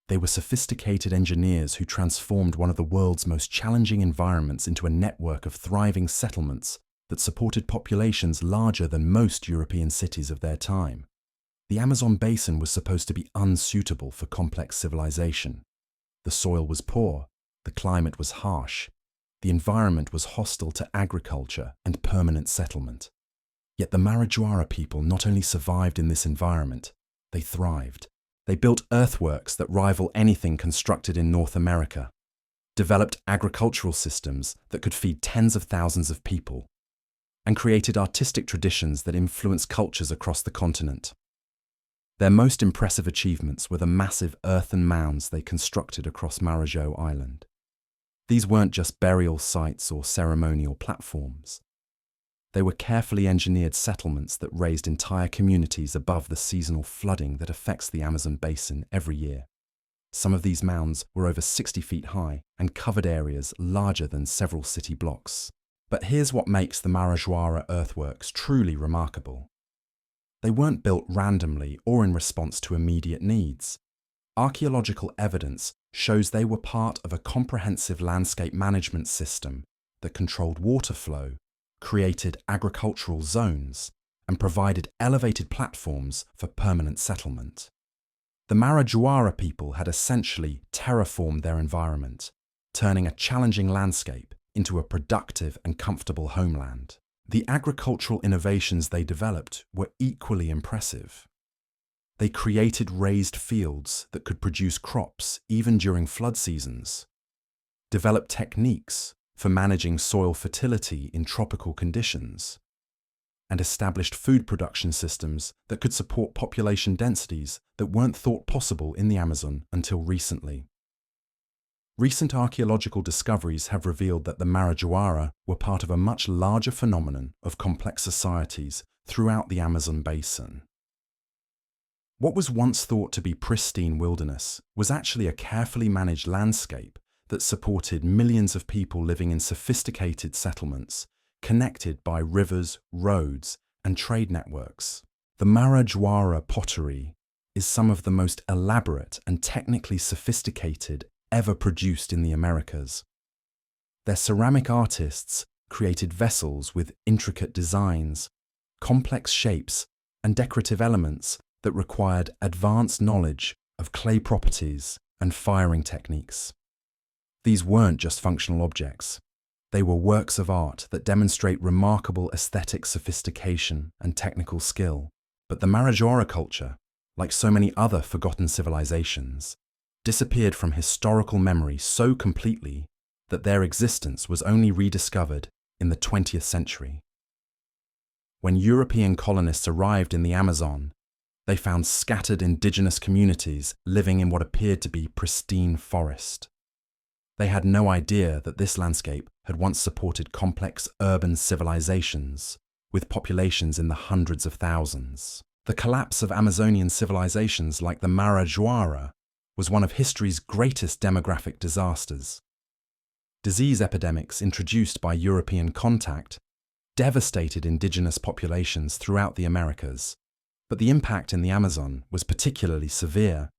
They were sophisticated engineers who transformed one of the world's most challenging environments into a network of thriving settlements that supported populations larger than most European cities of their time. The Amazon basin was supposed to be unsuitable for complex civilization. The soil was poor, the climate was harsh, the environment was hostile to agriculture and permanent settlement. Yet the Marajoara people not only survived in this environment, they thrived. They built earthworks that rival anything constructed in North America, developed agricultural systems that could feed tens of thousands of people, and created artistic traditions that influenced cultures across the continent. Their most impressive achievements were the massive earthen mounds they constructed across Marajo Island. These weren't just burial sites or ceremonial platforms. They were carefully engineered settlements that raised entire communities above the seasonal flooding that affects the Amazon basin every year. Some of these mounds were over 60 feet high and covered areas larger than several city blocks. But here's what makes the Marajoara earthworks truly remarkable. They weren't built randomly or in response to immediate needs. Archaeological evidence shows they were part of a comprehensive landscape management system that controlled water flow, created agricultural zones, and provided elevated platforms for permanent settlement. The Marajoara people had essentially terraformed their environment, turning a challenging landscape into a productive and comfortable homeland. The agricultural innovations they developed were equally impressive. They created raised fields that could produce crops even during flood seasons, developed techniques for managing soil fertility in tropical conditions, and established food production systems that could support population densities that weren't thought possible in the Amazon until recently. Recent archaeological discoveries have revealed that the Marajoara were part of a much larger phenomenon of complex societies throughout the Amazon basin. What was once thought to be pristine wilderness was actually a carefully managed landscape that supported millions of people living in sophisticated settlements, connected by rivers, roads, and trade networks. The Marajoara pottery is some of the most elaborate and technically sophisticated ever produced in the Americas. Their ceramic artists created vessels with intricate designs, complex shapes, and decorative elements that required advanced knowledge of clay properties and firing techniques. These weren't just functional objects. They were works of art that demonstrate remarkable aesthetic sophistication and technical skill. But the Marajoara culture, like so many other forgotten civilizations, disappeared from historical memory so completely that their existence was only rediscovered in the 20th century. When European colonists arrived in the Amazon, they found scattered indigenous communities living in what appeared to be pristine forest. They had no idea that this landscape had once supported complex urban civilizations, with populations in the hundreds of thousands. The collapse of Amazonian civilizations like the Marajoara was one of history's greatest demographic disasters. Disease epidemics introduced by European contact devastated indigenous populations throughout the Americas, but the impact in the Amazon was particularly severe.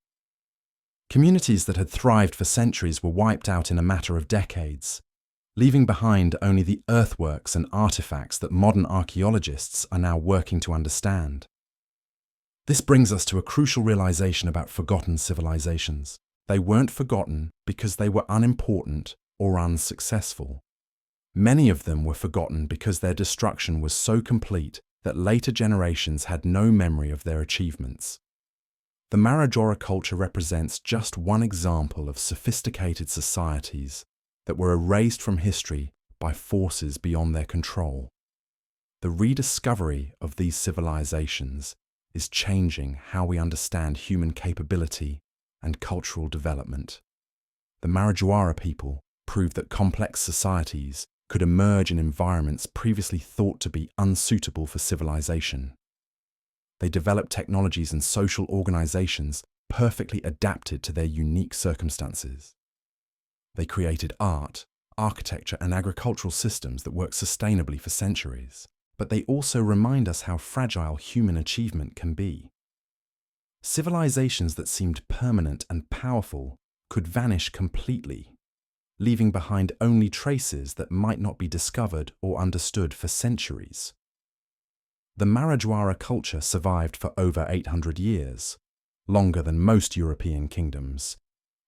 Communities that had thrived for centuries were wiped out in a matter of decades, leaving behind only the earthworks and artifacts that modern archaeologists are now working to understand. This brings us to a crucial realization about forgotten civilizations. They weren't forgotten because they were unimportant or unsuccessful. Many of them were forgotten because their destruction was so complete that later generations had no memory of their achievements. The Marajoara culture represents just one example of sophisticated societies that were erased from history by forces beyond their control. The rediscovery of these civilizations is changing how we understand human capability and cultural development. The Marajoara people proved that complex societies could emerge in environments previously thought to be unsuitable for civilization. They developed technologies and social organizations perfectly adapted to their unique circumstances. They created art, architecture, and agricultural systems that worked sustainably for centuries. But they also remind us how fragile human achievement can be. Civilizations that seemed permanent and powerful could vanish completely, leaving behind only traces that might not be discovered or understood for centuries. The Marajoara culture survived for over 800 years, longer than most European kingdoms,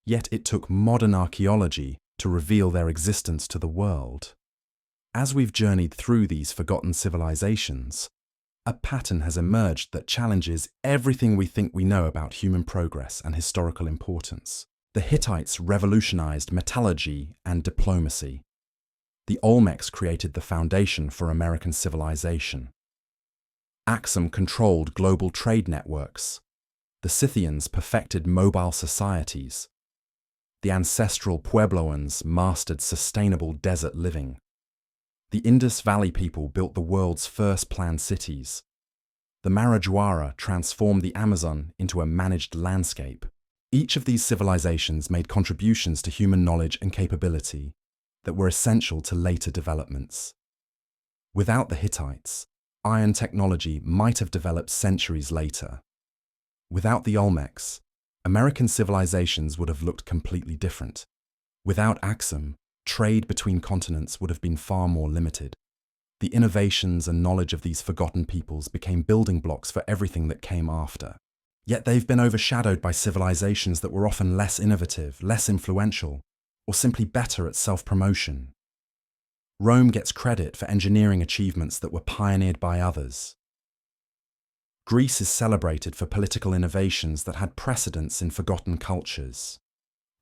yet it took modern archaeology to reveal their existence to the world. As we've journeyed through these forgotten civilizations, a pattern has emerged that challenges everything we think we know about human progress and historical importance. The Hittites revolutionized metallurgy and diplomacy. The Olmecs created the foundation for American civilization. Axum controlled global trade networks. The Scythians perfected mobile societies. The ancestral Puebloans mastered sustainable desert living. The Indus Valley people built the world's first planned cities. The Marajoara transformed the Amazon into a managed landscape. Each of these civilizations made contributions to human knowledge and capability that were essential to later developments. Without the Hittites, iron technology might have developed centuries later. Without the Olmecs, American civilizations would have looked completely different. Without Axum, trade between continents would have been far more limited. The innovations and knowledge of these forgotten peoples became building blocks for everything that came after. Yet they've been overshadowed by civilizations that were often less innovative, less influential, or simply better at self-promotion. Rome gets credit for engineering achievements that were pioneered by others. Greece is celebrated for political innovations that had precedence in forgotten cultures.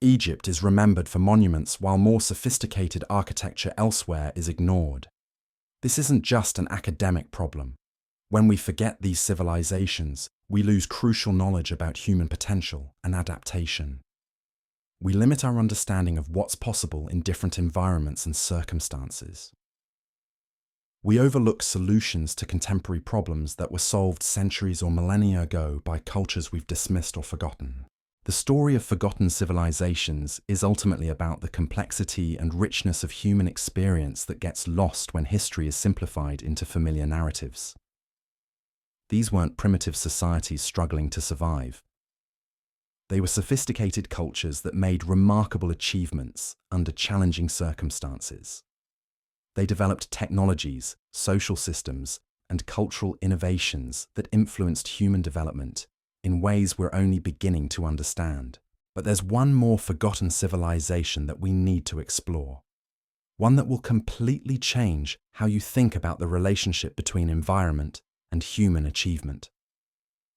Egypt is remembered for monuments while more sophisticated architecture elsewhere is ignored. This isn't just an academic problem. When we forget these civilizations, we lose crucial knowledge about human potential and adaptation. We limit our understanding of what's possible in different environments and circumstances. We overlook solutions to contemporary problems that were solved centuries or millennia ago by cultures we've dismissed or forgotten. The story of forgotten civilizations is ultimately about the complexity and richness of human experience that gets lost when history is simplified into familiar narratives. These weren't primitive societies struggling to survive. They were sophisticated cultures that made remarkable achievements under challenging circumstances. They developed technologies, social systems, and cultural innovations that influenced human development in ways we're only beginning to understand. But there's one more forgotten civilization that we need to explore. One that will completely change how you think about the relationship between environment and human achievement.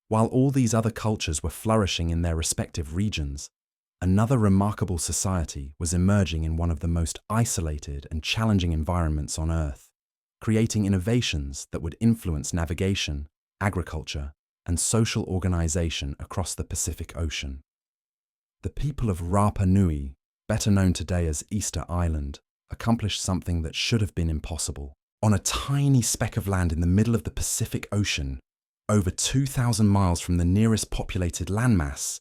While all these other cultures were flourishing in their respective regions, another remarkable society was emerging in one of the most isolated and challenging environments on Earth, creating innovations that would influence navigation, agriculture, and social organization across the Pacific Ocean. The people of Rapa Nui, better known today as Easter Island, accomplished something that should have been impossible. On a tiny speck of land in the middle of the Pacific Ocean, over 2,000 miles from the nearest populated landmass,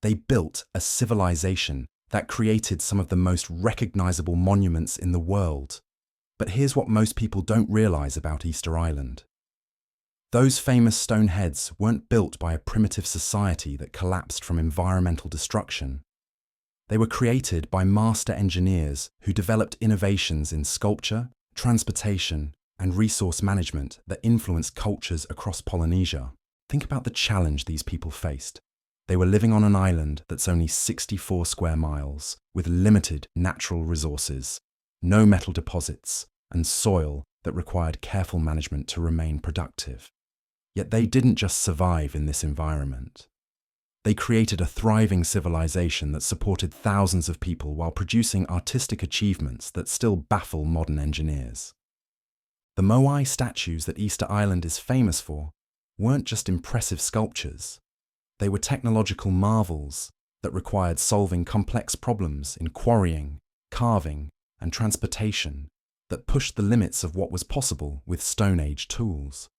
they built a civilization that created some of the most recognizable monuments in the world. But here's what most people don't realize about Easter Island. Those famous stone heads weren't built by a primitive society that collapsed from environmental destruction. They were created by master engineers who developed innovations in sculpture, transportation, and resource management that influenced cultures across Polynesia. Think about the challenge these people faced. They were living on an island that's only 64 square miles, with limited natural resources, no metal deposits, and soil that required careful management to remain productive. Yet they didn't just survive in this environment. They created a thriving civilization that supported thousands of people while producing artistic achievements that still baffle modern engineers. The Moai statues that Easter Island is famous for weren't just impressive sculptures. They were technological marvels that required solving complex problems in quarrying, carving, and transportation that pushed the limits of what was possible with Stone Age tools.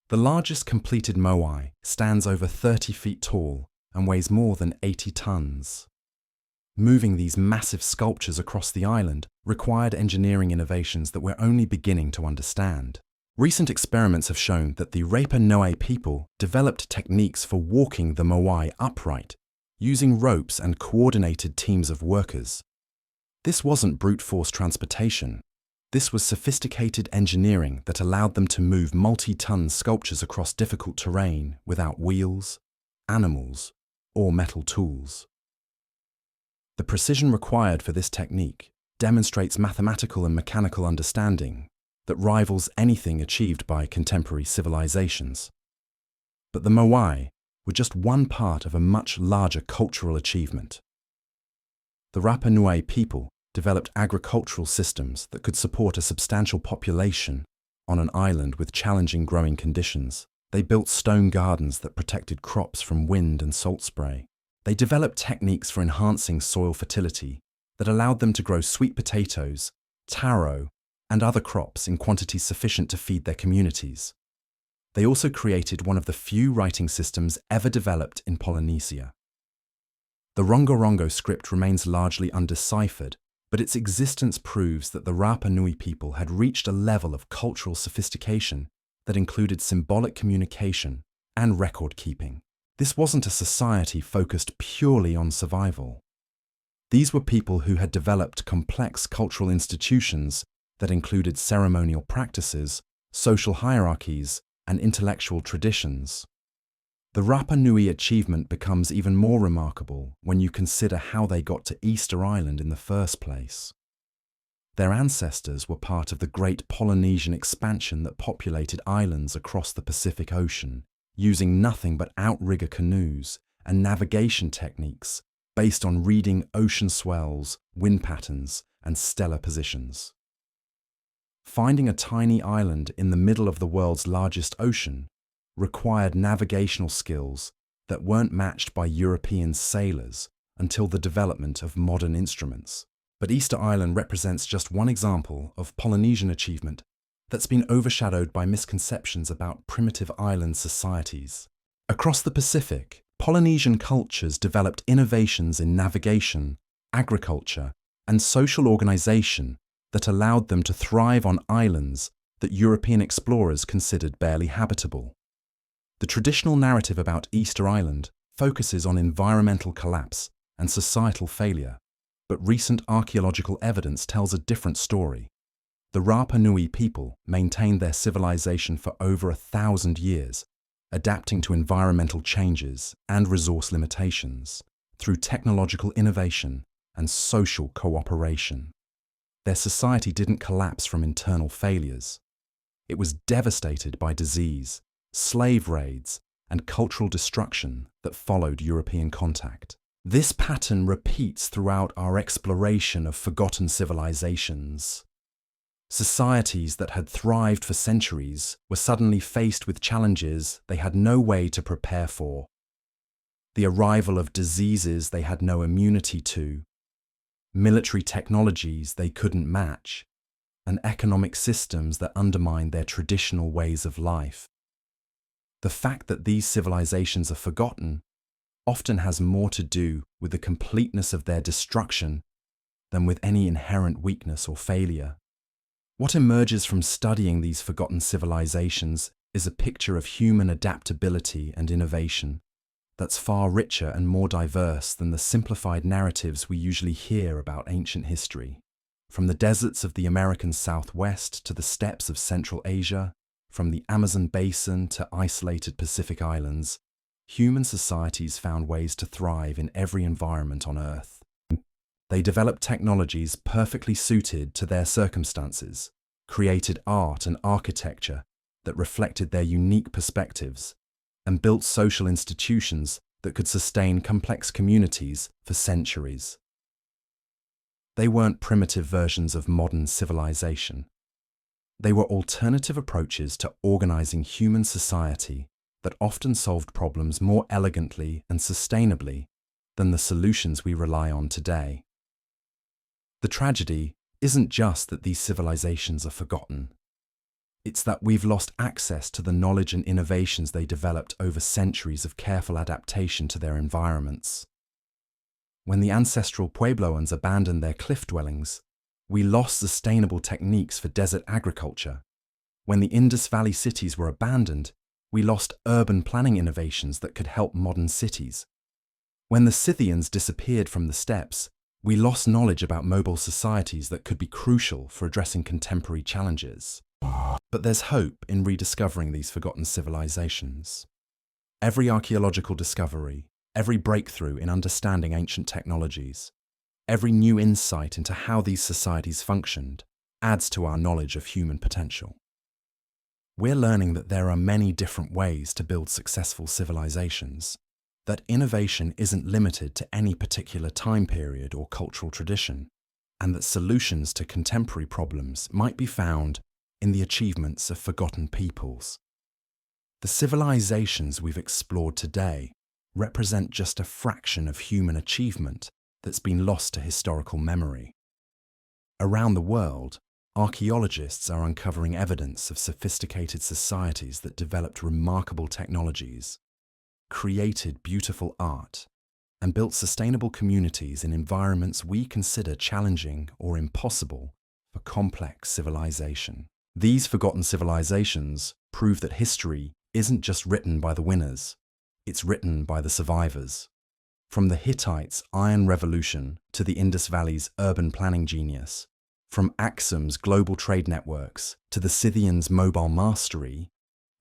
The largest completed Moai stands over 30 feet tall and weighs more than 80 tons. Moving these massive sculptures across the island required engineering innovations that we're only beginning to understand. Recent experiments have shown that the Rapa Nui people developed techniques for walking the Moai upright, using ropes and coordinated teams of workers. This wasn't brute force transportation. This was sophisticated engineering that allowed them to move multi-ton sculptures across difficult terrain without wheels, animals, or metal tools. The precision required for this technique demonstrates mathematical and mechanical understanding, that rivals anything achieved by contemporary civilizations. But the Moai were just one part of a much larger cultural achievement. The Rapa Nui people developed agricultural systems that could support a substantial population on an island with challenging growing conditions. They built stone gardens that protected crops from wind and salt spray. They developed techniques for enhancing soil fertility that allowed them to grow sweet potatoes, taro, and other crops in quantities sufficient to feed their communities. They also created one of the few writing systems ever developed in Polynesia. The Rongorongo script remains largely undeciphered, but its existence proves that the Rapa Nui people had reached a level of cultural sophistication that included symbolic communication and record-keeping. This wasn't a society focused purely on survival. These were people who had developed complex cultural institutions that included ceremonial practices, social hierarchies, and intellectual traditions. The Rapa Nui achievement becomes even more remarkable when you consider how they got to Easter Island in the first place. Their ancestors were part of the great Polynesian expansion that populated islands across the Pacific Ocean, using nothing but outrigger canoes and navigation techniques based on reading ocean swells, wind patterns, and stellar positions. Finding a tiny island in the middle of the world's largest ocean required navigational skills that weren't matched by European sailors until the development of modern instruments. But Easter Island represents just one example of Polynesian achievement that's been overshadowed by misconceptions about primitive island societies. Across the Pacific, Polynesian cultures developed innovations in navigation, agriculture, and social organization that allowed them to thrive on islands that European explorers considered barely habitable. The traditional narrative about Easter Island focuses on environmental collapse and societal failure, but recent archaeological evidence tells a different story. The Rapa Nui people maintained their civilization for over 1,000 years, adapting to environmental changes and resource limitations through technological innovation and social cooperation. Their society didn't collapse from internal failures. It was devastated by disease, slave raids, and cultural destruction that followed European contact. This pattern repeats throughout our exploration of forgotten civilizations. Societies that had thrived for centuries were suddenly faced with challenges they had no way to prepare for. The arrival of diseases they had no immunity to, military technologies they couldn't match, and economic systems that undermined their traditional ways of life. The fact that these civilizations are forgotten often has more to do with the completeness of their destruction than with any inherent weakness or failure. What emerges from studying these forgotten civilizations is a picture of human adaptability and innovation that's far richer and more diverse than the simplified narratives we usually hear about ancient history. From the deserts of the American Southwest to the steppes of Central Asia, from the Amazon basin to isolated Pacific islands, human societies found ways to thrive in every environment on Earth. They developed technologies perfectly suited to their circumstances, created art and architecture that reflected their unique perspectives, and built social institutions that could sustain complex communities for centuries. They weren't primitive versions of modern civilization. They were alternative approaches to organizing human society that often solved problems more elegantly and sustainably than the solutions we rely on today. The tragedy isn't just that these civilizations are forgotten. It's that we've lost access to the knowledge and innovations they developed over centuries of careful adaptation to their environments. When the ancestral Puebloans abandoned their cliff dwellings, we lost sustainable techniques for desert agriculture. When the Indus Valley cities were abandoned, we lost urban planning innovations that could help modern cities. When the Scythians disappeared from the steppes, we lost knowledge about mobile societies that could be crucial for addressing contemporary challenges. But there's hope in rediscovering these forgotten civilizations. Every archaeological discovery, every breakthrough in understanding ancient technologies, every new insight into how these societies functioned adds to our knowledge of human potential. We're learning that there are many different ways to build successful civilizations, that innovation isn't limited to any particular time period or cultural tradition, and that solutions to contemporary problems might be found in the achievements of forgotten peoples. The civilizations we've explored today represent just a fraction of human achievement that's been lost to historical memory. Around the world, archaeologists are uncovering evidence of sophisticated societies that developed remarkable technologies, created beautiful art, and built sustainable communities in environments we consider challenging or impossible for complex civilization. These forgotten civilizations prove that history isn't just written by the winners, it's written by the survivors. From the Hittites' Iron Revolution to the Indus Valley's urban planning genius, from Axum's global trade networks to the Scythians' mobile mastery,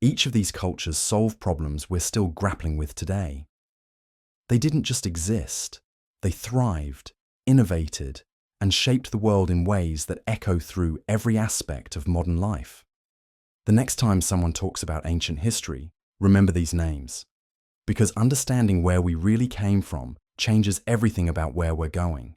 each of these cultures solve problems we're still grappling with today. They didn't just exist, they thrived, innovated, and shaped the world in ways that echo through every aspect of modern life. The next time someone talks about ancient history, remember these names, because understanding where we really came from changes everything about where we're going.